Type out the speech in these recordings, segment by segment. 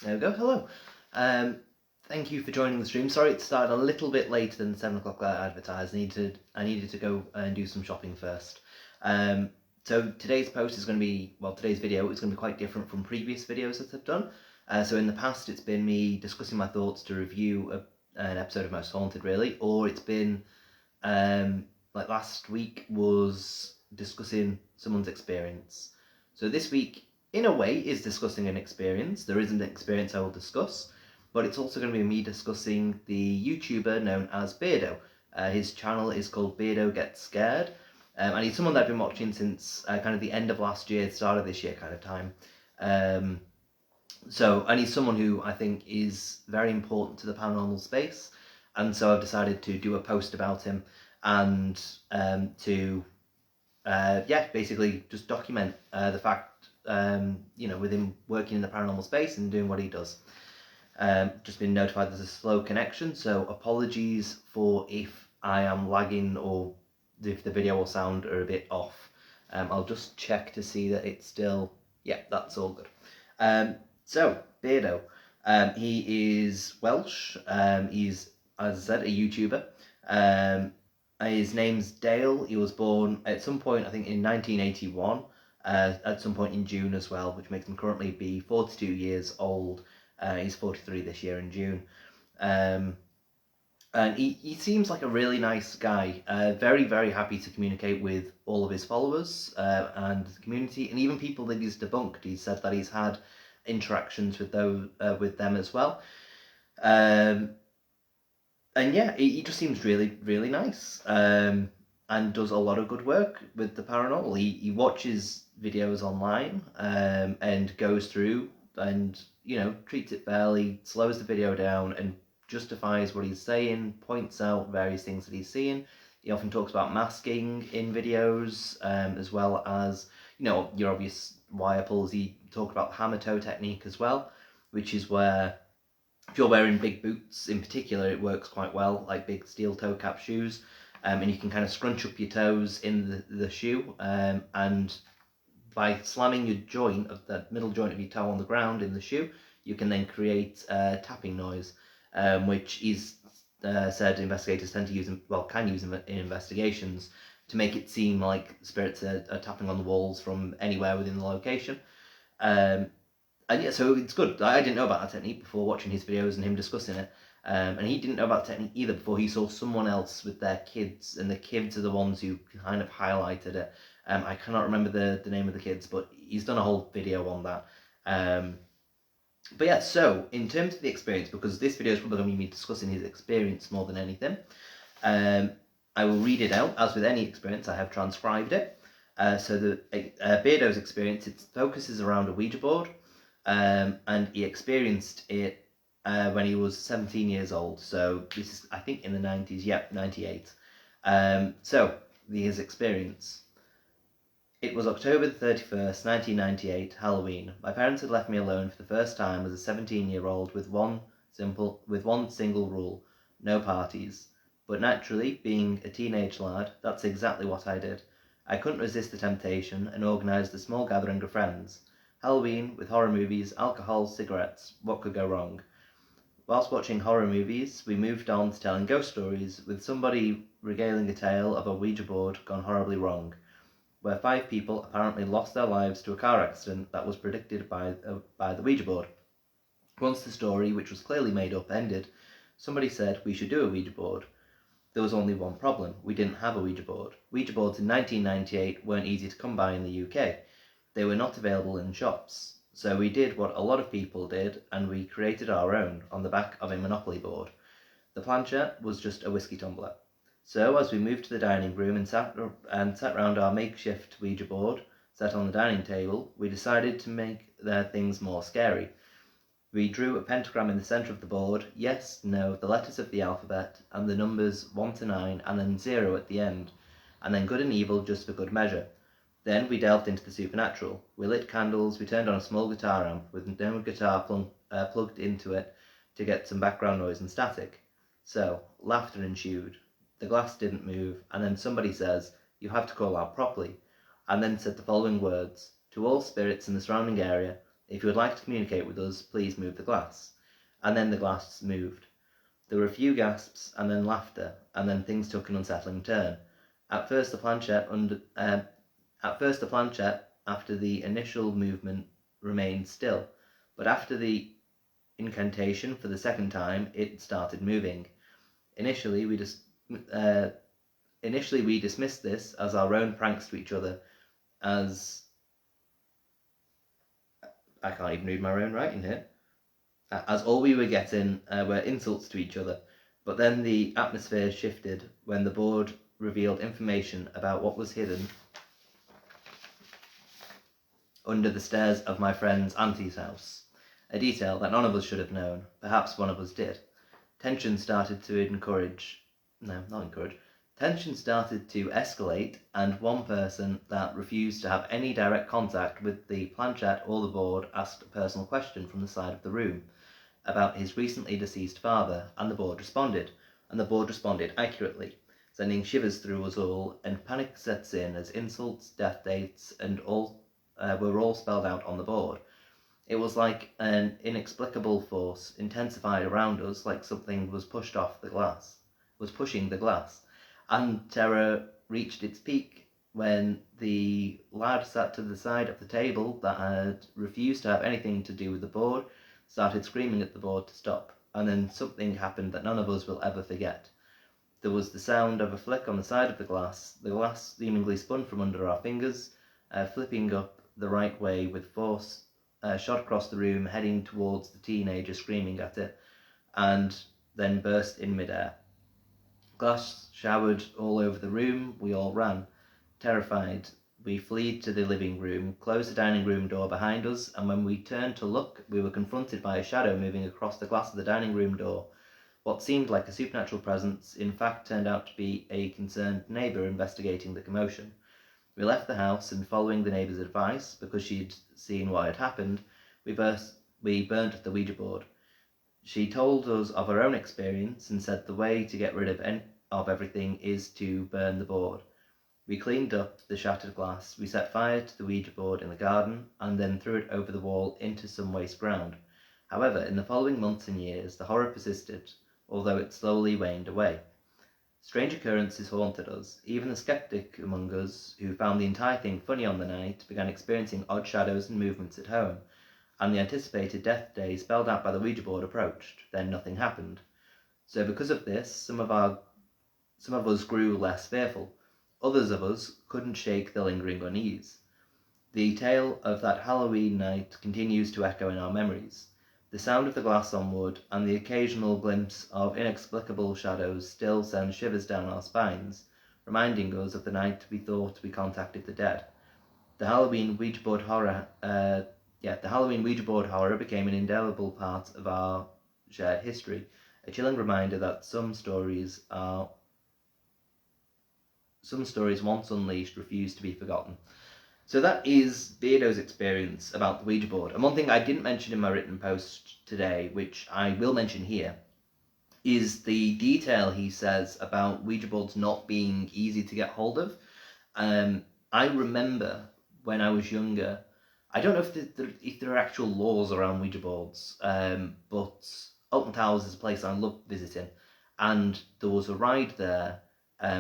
There we go. Hello. Um, Thank you for joining the stream. Sorry it started a little bit later than 7 o'clock that I advertised. I needed to go and do some shopping first. Um, so today's post is going to be, well, today's video is going to be quite different from previous videos that I've done. So in the past, it's been me discussing my thoughts to review an episode of Most Haunted, really, or it's been like last week was discussing someone's experience. So this week, in a way, is discussing an experience. There isn't an experience I will discuss, but it's also going to be me discussing the YouTuber known as Beardo. His channel is called Beardo Gets Scared, and he's someone that I've been watching since kind of the end of last year, start of this year kind of time. And he's someone who I think is very important to the paranormal space, and so I've decided to do a post about him and to basically just document the fact, with him working in the paranormal space and doing what he does. Just been notified there's a slow connection, so apologies for if I am lagging or if the video or sound are a bit off. I'll just check to see that it's still, that's all good. So, Beardo, he is Welsh, he's, as I said, a YouTuber. His name's Dale. He was born at some point, I think in 1981, at some point in June as well, which makes him currently be 42 years old. He's 43 this year in June. And he seems like a really nice guy, very, very happy to communicate with all of his followers and the community, and even people that he's debunked. He said that he's had interactions with them as well. And yeah, he just seems really, really nice, and does a lot of good work with the paranormal. He watches videos online and goes through and, treats it fairly, slows the video down and justifies what he's saying, points out various things that he's seeing. He often talks about masking in videos, as well as, your obvious wire pulls. He talked about the hammer toe technique as well, which is where if you're wearing big boots in particular, it works quite well, like big steel toe cap shoes, and you can kind of scrunch up your toes in the shoe, and by slamming your joint of the middle joint of your toe on the ground in the shoe, you can then create a tapping noise, which is said investigators tend to use, can use in investigations to make it seem like spirits are tapping on the walls from anywhere within the location. And yeah, so it's good. I didn't know about that technique before watching his videos and him discussing it. And he didn't know about the technique either before he saw someone else with their kids, and the kids are the ones who kind of highlighted it. I cannot remember the name of the kids, but he's done a whole video on that. But yeah, so in terms of the experience, because this video is probably going to be me discussing his experience more than anything, I will read it out. As with any experience, I have transcribed it. So the Beardo's experience, it focuses around a Ouija board, and he experienced it when he was 17 years old. So this is, I think, in the 90s. Yep, 98. So his experience. It was October the 31st, 1998, Halloween. My parents had left me alone for the first time as a 17-year-old with one single rule: no parties. But naturally, being a teenage lad, that's exactly what I did. I couldn't resist the temptation and organised a small gathering of friends. Halloween, with horror movies, alcohol, cigarettes, what could go wrong? Whilst watching horror movies, we moved on to telling ghost stories, with somebody regaling a tale of a Ouija board gone horribly wrong, where 5 people apparently lost their lives to a car accident that was predicted by the Ouija board. Once the story, which was clearly made up, ended, somebody said we should do a Ouija board. There was only one problem: we didn't have a Ouija board. Ouija boards in 1998 weren't easy to come by in the UK. They were not available in shops. So we did what a lot of people did, and we created our own on the back of a Monopoly board. The planchette was just a whiskey tumbler. So as we moved to the dining room and sat round our makeshift Ouija board set on the dining table, we decided to make their things more scary. We drew a pentagram in the centre of the board, yes, no, the letters of the alphabet, and the numbers 1 to 9, and then 0 at the end, and then good and evil just for good measure. Then we delved into the supernatural. We lit candles, we turned on a small guitar amp with no guitar plugged into it to get some background noise and static. So, laughter ensued. The glass didn't move, and then somebody says, "You have to call out properly," and then said the following words: "To all spirits in the surrounding area, If you would like to communicate with us, please move the glass. And then the glass moved. There were a few gasps, and then laughter, and then things took an unsettling turn. At first, the planchette, after the initial movement, remained still, but after the incantation for the second time, it started moving. Initially, we dismissed this as our own pranks to each other, as I can't even read my own writing here. As all we were getting were insults to each other. But then the atmosphere shifted when the board revealed information about what was hidden under the stairs of my friend's auntie's house. A detail that none of us should have known. Perhaps one of us did. Tension started to escalate, and one person that refused to have any direct contact with the planchette or the board asked a personal question from the side of the room about his recently deceased father, and the board responded accurately, sending shivers through us all, and panic sets in as insults, death dates, and all were all spelled out on the board. It was like an inexplicable force intensified around us, like something was pushing the glass, and terror reached its peak when the lad sat to the side of the table that had refused to have anything to do with the board started screaming at the board to stop, and then something happened that none of us will ever forget. There was the sound of a flick on the side of the glass seemingly spun from under our fingers, flipping up the right way with force, shot across the room, heading towards the teenager screaming at it, and then burst in midair. Glass showered all over the room. We all ran, terrified. We fled to the living room, closed the dining room door behind us, and when we turned to look, we were confronted by a shadow moving across the glass of the dining room door. What seemed like a supernatural presence, in fact, turned out to be a concerned neighbour investigating the commotion. We left the house, and following the neighbour's advice, because she'd seen what had happened, we burnt the Ouija board. She told us of her own experience and said the way to get rid of everything is to burn the board. We cleaned up the shattered glass, we set fire to the Ouija board in the garden, and then threw it over the wall into some waste ground. However, in the following months and years, the horror persisted, although it slowly waned away. Strange occurrences haunted us. Even the skeptic among us, who found the entire thing funny on the night, began experiencing odd shadows and movements at home, and the anticipated death day spelled out by the Ouija board approached. Then nothing happened. So because of this, some of us grew less fearful. Others of us couldn't shake the lingering unease. The tale of that Halloween night continues to echo in our memories. The sound of the glass on wood and the occasional glimpse of inexplicable shadows still send shivers down our spines, reminding us of the night we thought we contacted the dead. The Halloween Ouija board horror became an indelible part of our shared history, a chilling reminder that some stories once unleashed refuse to be forgotten. So that is Beardo's experience about the Ouija board. And one thing I didn't mention in my written post today, which I will mention here, is the detail he says about Ouija boards not being easy to get hold of. I remember when I was younger, I don't know if there are actual laws around Ouija boards, but Alton Towers is a place I love visiting, and there was a ride there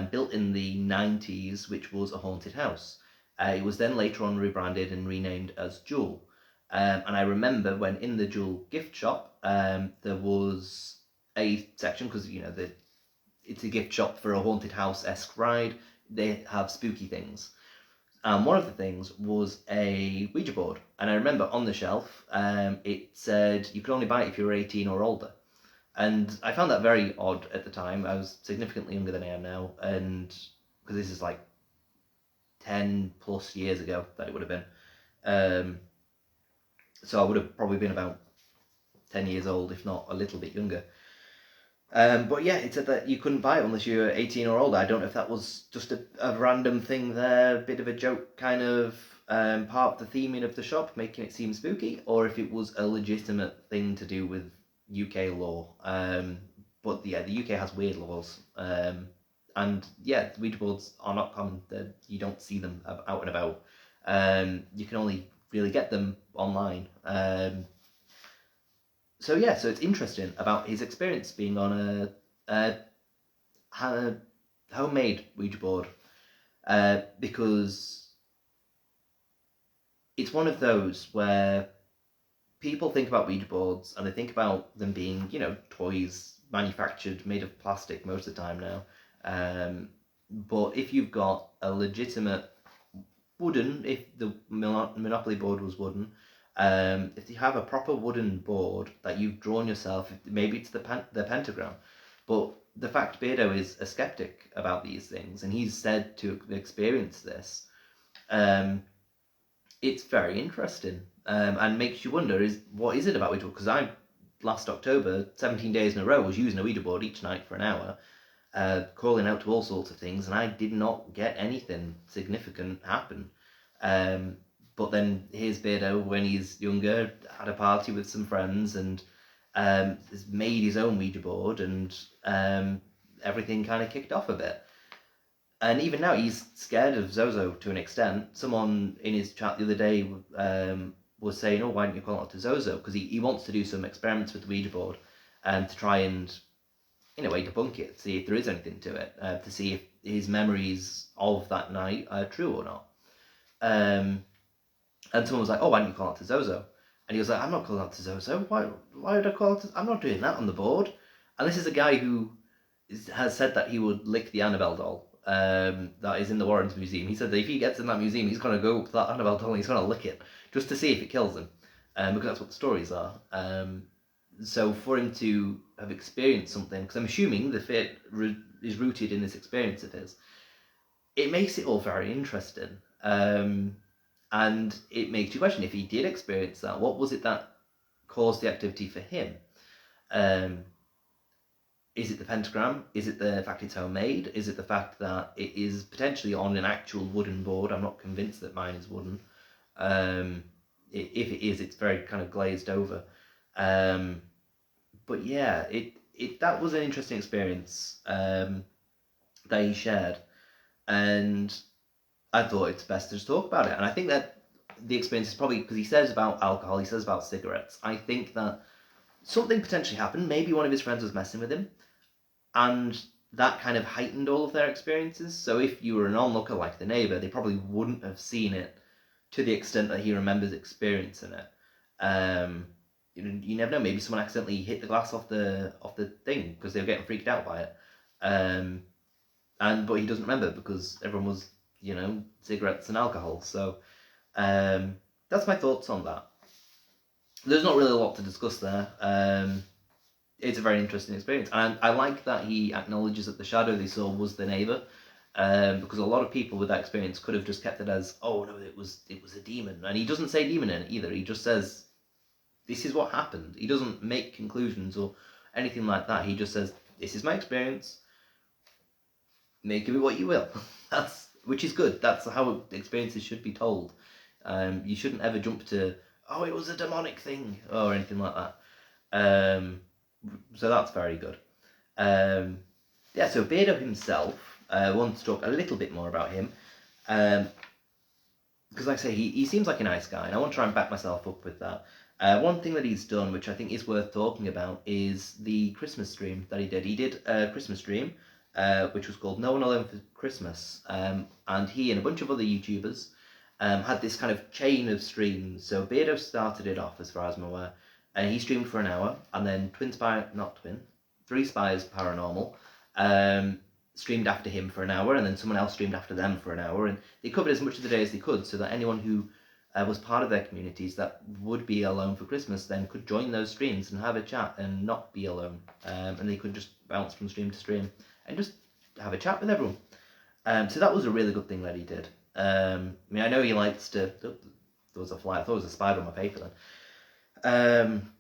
built in the 90s, which was a haunted house. It was then later on rebranded and renamed as Jewel. And I remember when in the Jewel gift shop, there was a section, because it's a gift shop for a haunted house-esque ride. They have spooky things. And one of the things was a Ouija board. And I remember on the shelf, it said you could only buy it if you were 18 or older. And I found that very odd at the time. I was significantly younger than I am now, and because this is like 10 plus years ago that it would have been. So I would have probably been about 10 years old, if not a little bit younger. But yeah, it said that you couldn't buy it unless you were 18 or older. I don't know if that was just a random thing there, a bit of a joke kind of part of the theming of the shop, making it seem spooky, or if it was a legitimate thing to do with UK law. But yeah, the UK has weird laws. And Ouija boards are not common. You don't see them out and about. You can only really get them online. So yeah, so it's interesting about his experience being on a homemade Ouija board, because it's one of those where people think about Ouija boards and they think about them being, toys manufactured, made of plastic most of the time now. But if you've got a legitimate wooden, if the Monopoly board was wooden, if you have a proper wooden board that you've drawn yourself, maybe it's the pentagram. But the fact Beardo is a skeptic about these things, and he's said to experience this, um, it's very interesting, and makes you wonder, what is it about Ouija board? Because I, last October, 17 days in a row, was using a Ouija board each night for an hour, calling out to all sorts of things, and I did not get anything significant happen. Um, but then here's Beardo when he's younger, had a party with some friends, and has made his own Ouija board, and everything kind of kicked off a bit. And even now, he's scared of Zozo to an extent. Someone in his chat the other day was saying, "Oh, why don't you call it to Zozo?" Because he wants to do some experiments with the Ouija board, to try and, in a way, debunk it, see if there is anything to it, to see if his memories of that night are true or not. And someone was like, "Oh, why don't you call it to Zozo?" And he was like, "I'm not calling out to Zozo. Why would I call it to... I'm not doing that on the board." And this is a guy who has said that he would lick the Annabelle doll that is in the Warrens Museum. He said that if he gets in that museum, he's going to go up to that Annabelle doll and he's going to lick it, just to see if it kills him, because that's what the stories are. So for him to have experienced something, because I'm assuming the fear is rooted in this experience of his, it makes it all very interesting. And it makes you question, if he did experience that, what was it that caused the activity for him? Is it the pentagram? Is it the fact it's homemade? Is it the fact that it is potentially on an actual wooden board? I'm not convinced that mine is wooden. If it is, it's very kind of glazed over. But yeah, that was an interesting experience that he shared, and I thought it's best to just talk about it. And I think that the experience is probably, because he says about alcohol, he says about cigarettes. I think that something potentially happened. Maybe one of his friends was messing with him, and that kind of heightened all of their experiences. So if you were an onlooker like the neighbour, they probably wouldn't have seen it to the extent that he remembers experiencing it. You never know. Maybe someone accidentally hit the glass off the thing because they were getting freaked out by it. But he doesn't remember because everyone was, cigarettes and alcohol. So that's my thoughts on that. There's not really a lot to discuss there. It's a very interesting experience, and I like that he acknowledges that the shadow they saw was the neighbour, because a lot of people with that experience could have just kept it as, "Oh no, it was a demon," and he doesn't say demon in it either. He just says, "This is what happened." He doesn't make conclusions or anything like that. He just says, "This is my experience. Make of it what you will." Which is good. That's how experiences should be told. You shouldn't ever jump to, "Oh, it was a demonic thing," or anything like that. So that's very good. So Beardo himself, wants to talk a little bit more about him. Because like I say, he seems like a nice guy, and I want to try and back myself up with that. One thing that he's done, which I think is worth talking about, is the Christmas stream that he did. He did a Christmas stream, which was called No One Alone for Christmas, and he and a bunch of other YouTubers had this kind of chain of streams. So Beardo started it off, as far as I'm aware, and he streamed for an hour, and then Three Spies Paranormal streamed after him for an hour, and then someone else streamed after them for an hour, and they covered as much of the day as they could, so that anyone who was part of their communities that would be alone for Christmas then could join those streams and have a chat and not be alone, and they could just bounce from stream to stream and just have a chat with everyone. So that was a really good thing that he did. I know he likes to... There was a fly. I thought it was a spider on my paper then.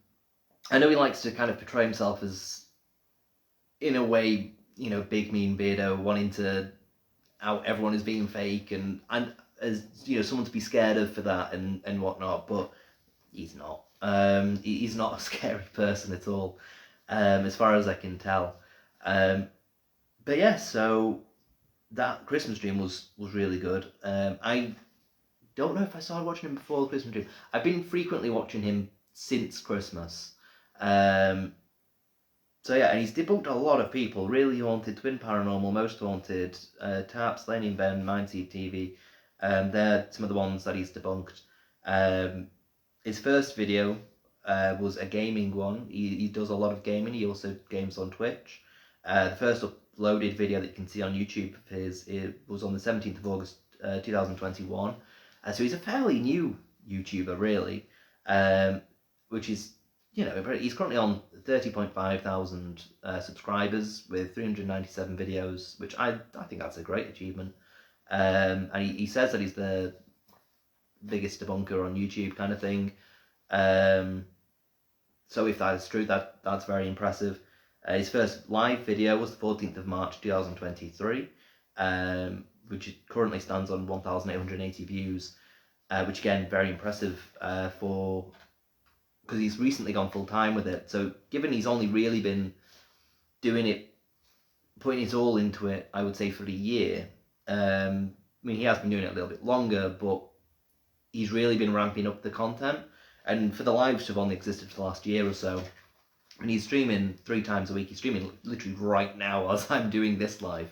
I know he likes to kind of portray himself as, in a way, big mean Beardo, wanting to out everyone as being fake and as someone to be scared of for that and whatnot. But he's not. He's not a scary person at all, as far as I can tell. But yeah, so that Christmas dream was really good. I don't know if I started watching him before the Christmas stream. I've been frequently watching him since Christmas. So yeah, and he's debunked a lot of people. Really Haunted, Twin Paranormal, Most Haunted, Tarps, Laney Ben, Mindseed TV. They're some of the ones that he's debunked. His first video was a gaming one. He does a lot of gaming. He also games on Twitch. The first uploaded video that you can see on YouTube of his, it was on the 17th of August 2021. So he's a fairly new YouTuber, really, which is, you know, he's currently on 30.5 thousand subscribers with 397 videos, which I think that's a great achievement. And he says that he's the biggest debunker on YouTube, kind of thing. So if that is true, that's very impressive. His first live video was the 14th of March 2023, which currently stands on 1,880 views, which again, very impressive for, because he's recently gone full time with it. So given he's only really been doing it, putting his all into it, I would say for a year. I mean, he has been doing it a little bit longer, but he's really been ramping up the content. And for the lives to have only existed for the last year or so, and he's streaming 3 times a week. He's streaming literally right now as I'm doing this live,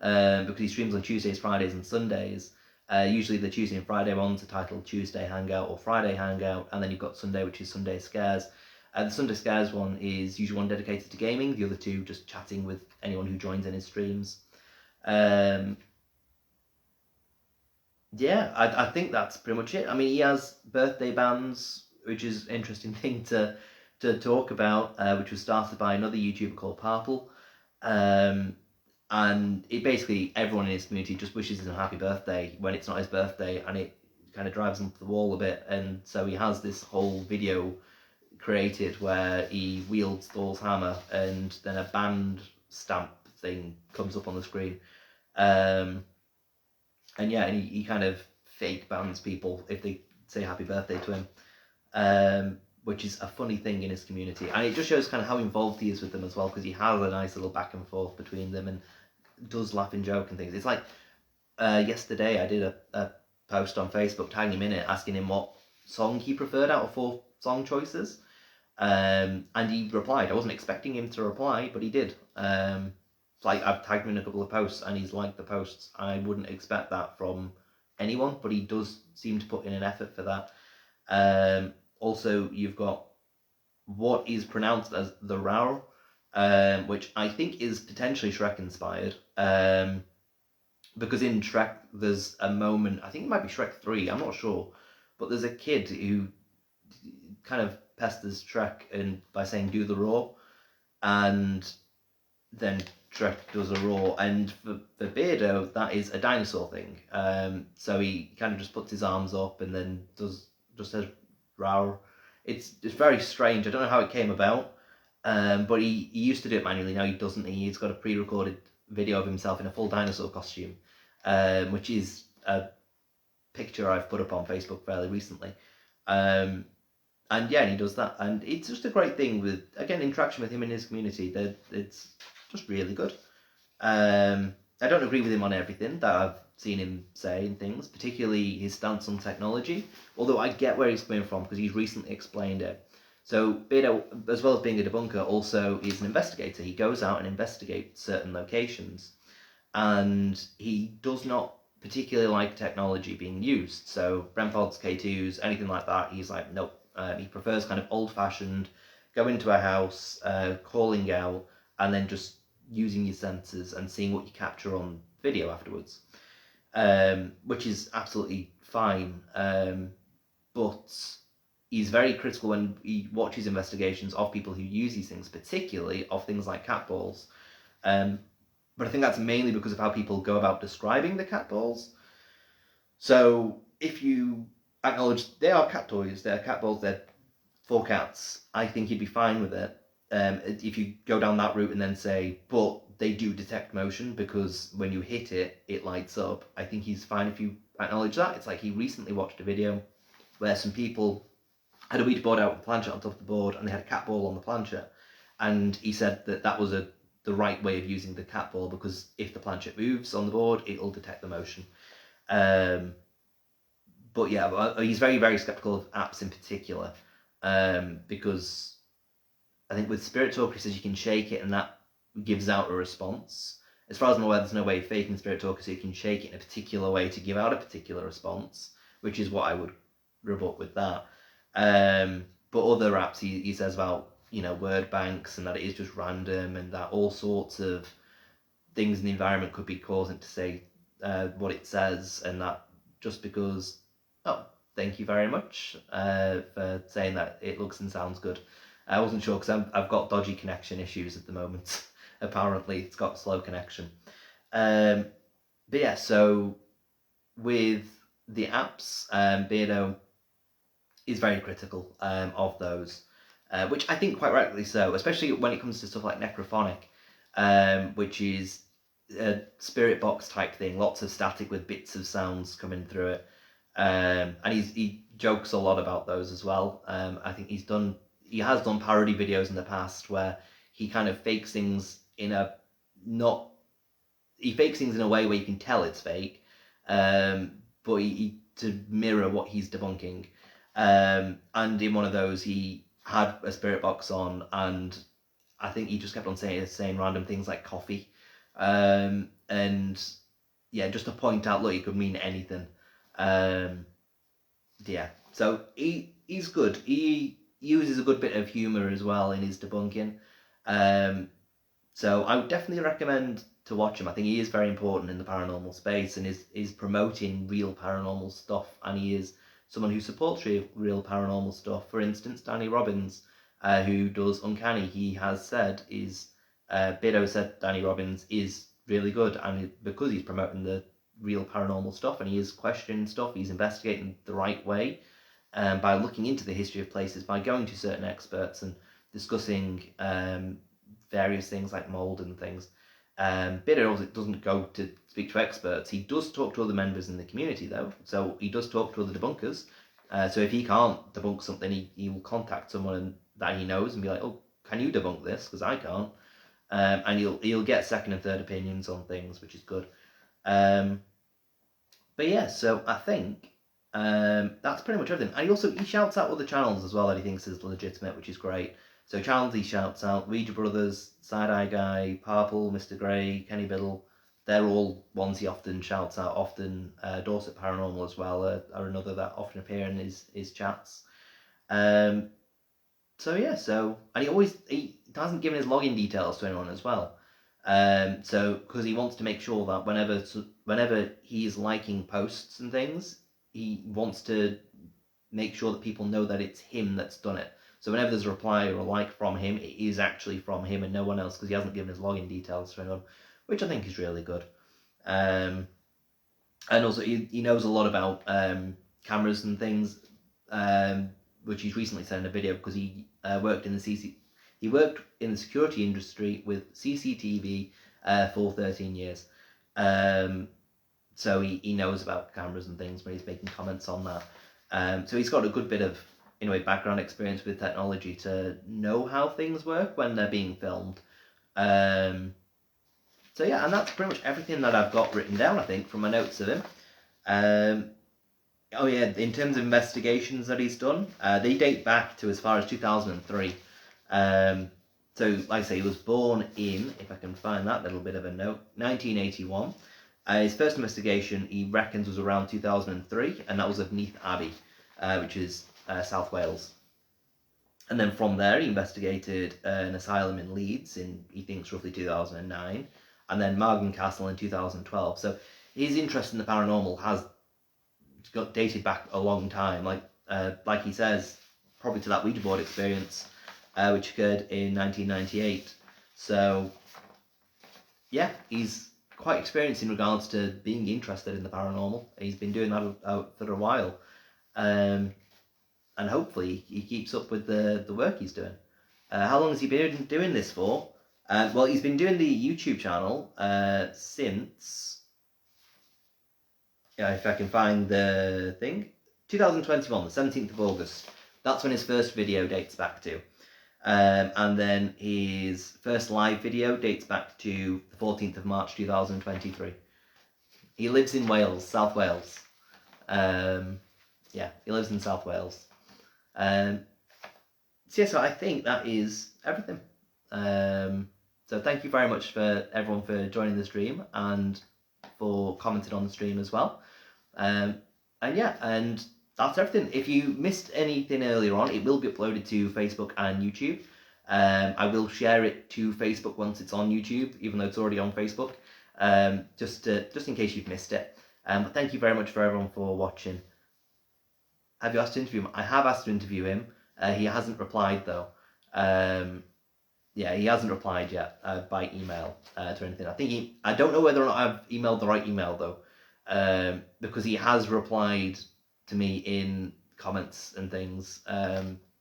because he streams on Tuesdays, Fridays, and Sundays. Usually the Tuesday and Friday ones are titled Tuesday Hangout or Friday Hangout, and then you've got Sunday, which is Sunday Scares. The Sunday Scares one is usually one dedicated to gaming, the other 2 just chatting with anyone who joins in his streams. Yeah, I think that's pretty much it. I mean, he has birthday bans, which is an interesting thing to talk about, which was started by another YouTuber called Parple. And it basically, everyone in his community just wishes him a happy birthday when it's not his birthday, and it kind of drives him up the wall a bit. And so he has this whole video created where he wields Thor's hammer, and then a band stamp thing comes up on the screen. And yeah, and he kind of fake bans people if they say happy birthday to him, which is a funny thing in his community. And it just shows kind of how involved he is with them as well, because he has a nice little back and forth between them and does laugh and joke and things. It's like yesterday I did a post on Facebook tagging him in it, asking him what song he preferred out of 4 song choices. And he replied. I wasn't expecting him to reply, but he did. Like, I've tagged him in a couple of posts and he's liked the posts. I wouldn't expect that from anyone, but he does seem to put in an effort for that. Also, you've got what is pronounced as the Row, which I think is potentially Shrek inspired. Because in Shrek there's a moment, I think it might be Shrek 3, I'm not sure, but there's a kid who kind of pesters Shrek by saying do the roar, and then Shrek does a roar, and for Beardo, that is a dinosaur thing. So he kind of just puts his arms up and then just says roar. It's very strange. I don't know how it came about, but he used to do it manually. Now he doesn't. He's got a pre-recorded video of himself in a full dinosaur costume, which is a picture I've put up on Facebook fairly recently. And yeah, and he does that, and it's just a great thing with, again, interaction with him in his community. It's just really good. I don't agree with him on everything that I've seen him say and things, particularly his stance on technology, although I get where he's coming from because he's recently explained it. So Beardo, as well as being a debunker, also is an investigator. He goes out and investigates certain locations, and he does not particularly like technology being used. So REM-pods, K2s, anything like that, he's like, nope. He prefers kind of old-fashioned, go into a house, calling out, and then just using your senses and seeing what you capture on video afterwards, which is absolutely fine. But he's very critical when he watches investigations of people who use these things, particularly of things like cat balls. But I think that's mainly because of how people go about describing the cat balls. So if you acknowledge they are cat toys, they're cat balls, they're for cats, I think you'd be fine with it. If you go down that route and then say, but they do detect motion because when you hit it, it lights up, I think he's fine if you acknowledge that. It's like he recently watched a video where some people had a Ouija board out with a planchette on top of the board, and they had a cat ball on the planchette, and he said that was the right way of using the cat ball, because if the planchette moves on the board, it'll detect the motion. but yeah, he's very, very skeptical of apps in particular, because I think with Spirit Talker, he says you can shake it and that gives out a response. As far as I'm aware, there's no way of faking Spirit Talker, so you can shake it in a particular way to give out a particular response, which is what I would rebut with that. But other apps, he says about, word banks, and that it is just random, and that all sorts of things in the environment could be causing it to say what it says, and that just because, oh, thank you very much for saying that it looks and sounds good. I wasn't sure because I've got dodgy connection issues at the moment. Apparently, it's got slow connection. But yeah, so with the apps, Beardo is very critical of those, which I think quite rightly so, especially when it comes to stuff like Necrophonic, which is a spirit box type thing, lots of static with bits of sounds coming through it. And he jokes a lot about those as well. I think he has done parody videos in the past where he kind of fakes things in a way where you can tell it's fake, but to mirror what he's debunking. And in one of those, he had a spirit box on, and I think he just kept on saying random things like coffee, and yeah, just to point out, look, it could mean anything. Yeah, so he's good. He uses a good bit of humor as well in his debunking. So I would definitely recommend to watch him. I think he is very important in the paranormal space and is promoting real paranormal stuff, and he is someone who supports real paranormal stuff. For instance, Danny Robbins, who does Uncanny, he has said Beardo said Danny Robbins is really good, and because he's promoting the real paranormal stuff and he is questioning stuff, he's investigating the right way, by looking into the history of places, by going to certain experts and discussing various things like mold and things. Beardo doesn't go to speak to experts. He does talk to other members in the community, though. So he does talk to other debunkers. So if he can't debunk something, he will contact someone that he knows and be like, "Oh, can you debunk this? Because I can't." And he'll get second and third opinions on things, which is good. But yeah, so I think that's pretty much everything. And he shouts out other channels as well that he thinks is legitimate, which is great. So channels he shouts out: Ouija Brothers, Side Eye Guy, Purple, Mr. Grey, Kenny Biddle. They're all ones he often shouts out. Often Dorset Paranormal as well are another that often appear in his chats. So yeah, and he hasn't given his login details to anyone as well. So because he wants to make sure that whenever he's liking posts and things, he wants to make sure that people know that it's him that's done it. So whenever there's a reply or a like from him, it is actually from him and no one else, because he hasn't given his login details to anyone, which I think is really good. And also he knows a lot about cameras and things, which he's recently said in a video, because he worked in the security industry with CCTV for 13 years. So he knows about cameras and things when he's making comments on that. So he's got a good bit of background experience with technology to know how things work when they're being filmed. So yeah, and that's pretty much everything that I've got written down, I think, from my notes of him. Oh yeah, in terms of investigations that he's done, they date back to as far as 2003. So, like I say, he was born in, if I can find that little bit of a note, 1981. His first investigation, he reckons, was around 2003, and that was of Neath Abbey, which is South Wales. And then from there, he investigated an asylum in Leeds in, he thinks, roughly 2009, and then Margam Castle in 2012. So his interest in the paranormal has got dated back a long time, like he says, probably to that Ouija board experience, which occurred in 1998. So yeah, he's quite experienced in regards to being interested in the paranormal. He's been doing that for a while, and hopefully he keeps up with the work he's doing. How long has he been doing this for? Well, he's been doing the YouTube channel since, if I can find the thing, 2021, the 17th of August. That's when his first video dates back to. And then his first live video dates back to the 14th of March 2023. He lives in Wales, South Wales. Yeah, he lives in South Wales. So yeah, so I think that is everything. So thank you very much for everyone for joining the stream and for commenting on the stream as well. And yeah, and that's everything. If you missed anything earlier on, it will be uploaded to Facebook and YouTube. I will share it to Facebook once it's on YouTube, even though it's already on Facebook, just in case you've missed it. But thank you very much for everyone for watching. Have you asked to interview him? I have asked to interview him. He hasn't replied though. Yeah, he hasn't replied yet by email to anything. I don't know whether or not I've emailed the right email though, because he has replied to me in comments and things.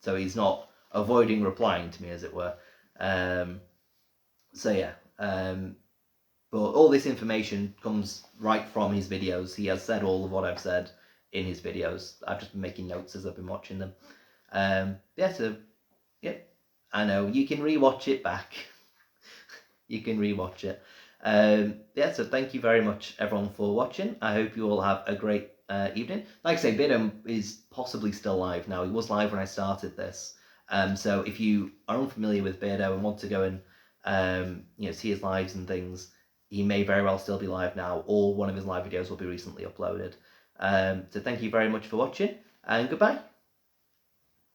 So he's not avoiding replying to me, as it were. So yeah, but all this information comes right from his videos. He has said all of what I've said in his videos. I've just been making notes as I've been watching them. Yeah, so yeah, I know you can rewatch it back. You can rewatch it. Yeah, so thank you very much, everyone, for watching. I hope you all have a great evening. Like I say, Beardo is possibly still live now. He was live when I started this. So if you are unfamiliar with Beardo and want to go and see his lives and things, he may very well still be live now, or one of his live videos will be recently uploaded. So thank you very much for watching, and goodbye.